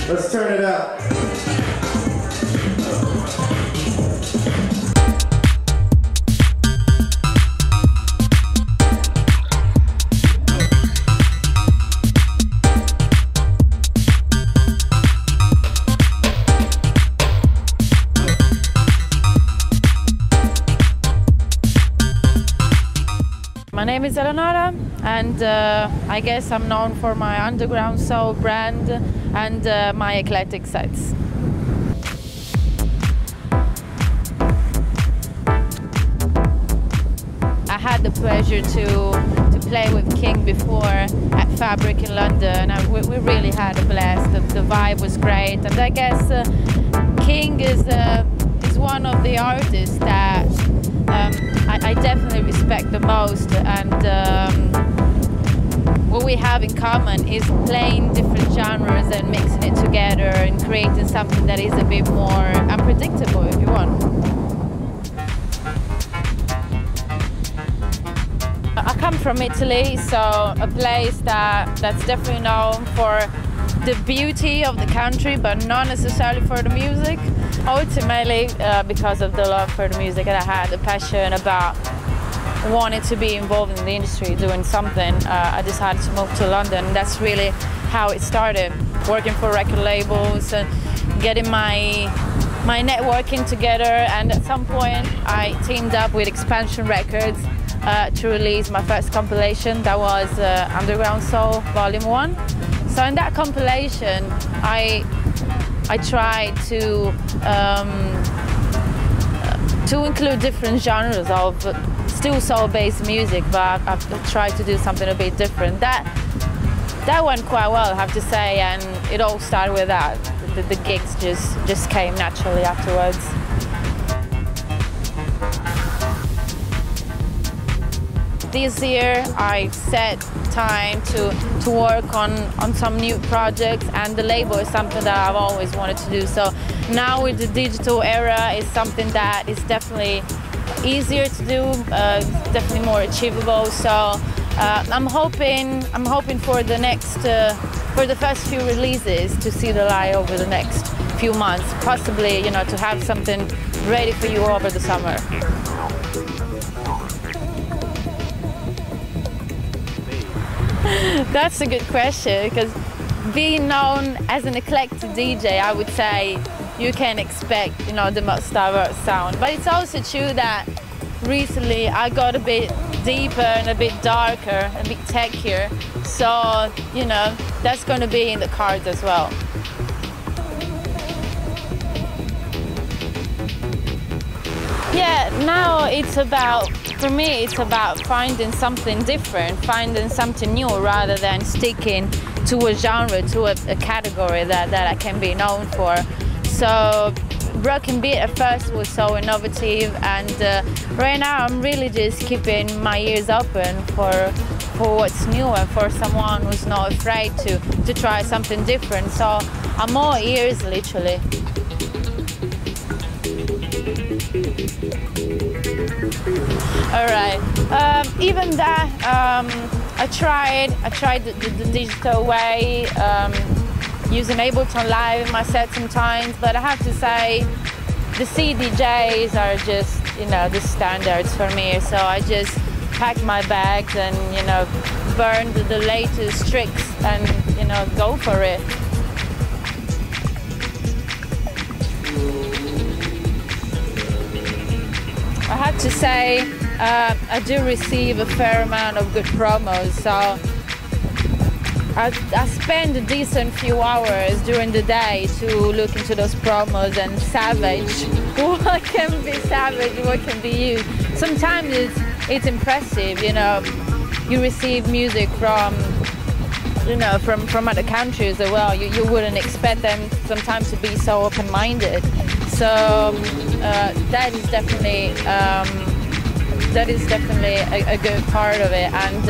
Let's turn it up. My name is Eleonora, and I guess I'm known for my underground soul brand and my eclectic sets. I had the pleasure to play with King before at Fabric in London, and we really had a blast. The vibe was great, and I guess King is one of the artists that I definitely respect the most, and what we have in common is playing different genres and mixing it together and creating something that is a bit more unpredictable, if you want. I come from Italy, so a place that's definitely known for the beauty of the country, but not necessarily for the music. Ultimately, because of the love for the music that I had, the passion about wanting to be involved in the industry, doing something, I decided to move to London. That's really how it started, working for record labels and getting my networking together. And at some point, I teamed up with Expansion Records to release my first compilation. That was Underground Soul Volume 1. So in that compilation, I tried to include different genres of still soul-based music, but I've tried to do something a bit different. That went quite well, I have to say, and it all started with that. The gigs just came naturally afterwards. This year I set time to work on some new projects, and the label is something that I've always wanted to do. So now with the digital era, it's something that is definitely easier to do, definitely more achievable. So I'm hoping for the first few releases to see the light over the next few months, possibly, you know, to have something ready for you over the summer. That's a good question, because being known as an eclectic DJ, I would say you can expect, you know, the most diverse sound. But it's also true that recently I got a bit deeper and a bit darker, a bit techier. So, you know, that's going to be in the cards as well. Yeah, now it's about, for me, it's about finding something different, finding something new, rather than sticking to a genre, to a category that I can be known for. So Broken Beat at first was so innovative, and right now I'm really just keeping my ears open for what's new and for someone who's not afraid to try something different. So I'm all ears, literally. All right. Even that, I tried the digital way, using Ableton Live in my set sometimes, but I have to say the CDJs are just, you know, the standards for me. So I just pack my bags and, you know, burn the latest tricks and, you know, go for it. I have to say, I do receive a fair amount of good promos, so I spend a decent few hours during the day to look into those promos and savage what can be savage, what can be used. Sometimes it's impressive, you know. You receive music from, you know, from other countries as well. You wouldn't expect them sometimes to be so open-minded. So that is definitely a good part of it. And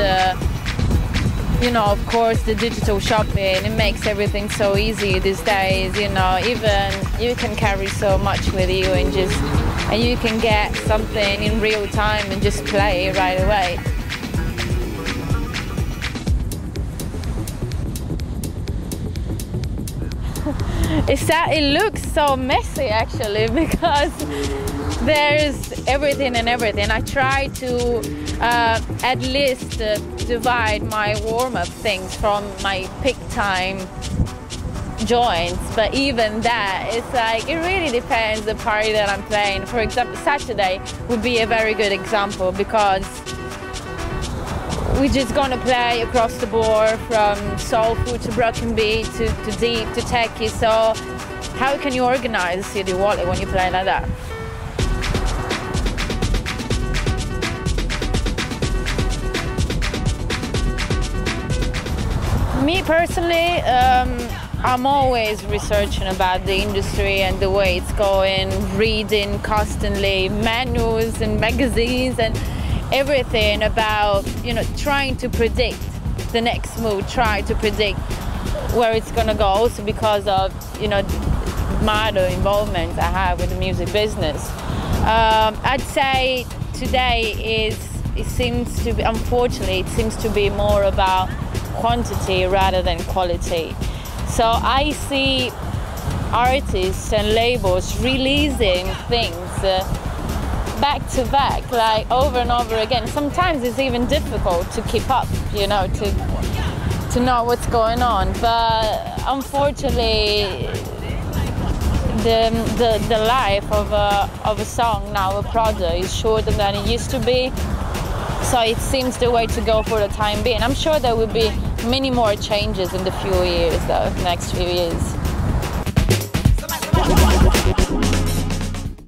you know, of course, the digital shopping, it makes everything so easy these days. You know, even you can carry so much with you, and you can get something in real time and just play right away. it looks so messy actually, because there's everything and everything. I try to at least divide my warm-up things from my peak time joints, but even that, it's like, it really depends the party that I'm playing. For example, Saturday would be a very good example, because we're just gonna play across the board, from soulful to broken beat to deep to techie. So how can you organize a city wallet when you play like that? Me personally, I'm always researching about the industry and the way it's going, reading constantly manuals and magazines and everything about, you know, trying to predict the next move, try to predict where it's gonna go, also because of, you know, my other involvement I have with the music business. I'd say today it seems to be, unfortunately, it seems to be more about quantity rather than quality. So I see artists and labels releasing things back to back, like over and over again. Sometimes it's even difficult to keep up, you know, to know what's going on. But unfortunately, the life of a song now, a product, is shorter than it used to be. So it seems the way to go for the time being. I'm sure there will be many more changes in the next few years.